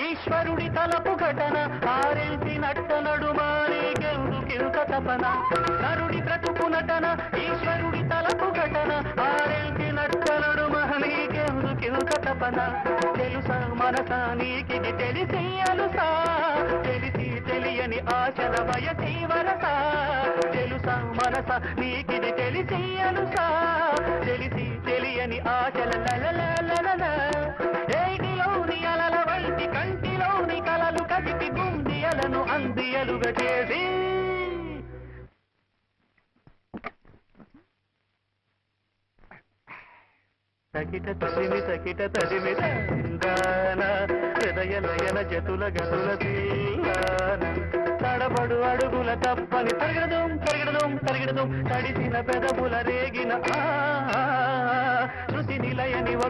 ఈశ్వరుడి తలపు ఘటన ఆరెంటి నట్ట నడుమానేకెందుకింత తపన నరుడి బ్రతుకు నటన ఈశ్వరుడి తలపు ఘటన ఆరెంటి నట్ట నడుమానేకెందుకింత తపన తెలుసా మనసా నీకిది తెలిసి అలుసా తెలిసి తెలియని ఆశల వయసి వరసా తెలుసా మనసా నీకిది తెలిసి అలుసా తెలిసి తెలియని ఆశల లలలలల ఏటిలోని అలల వంటి కంటిలోని కలలు కదిపి గుండియలను అందియలుగా చేసి తకిట తదిమి తందాన హృదయ లయన జతుల గతుల తీయాన తడబడు అడుగుల తప్పని తరిగడదం తడిసిన పెదవుల రేగిన శృతి నిలయని ఒకటి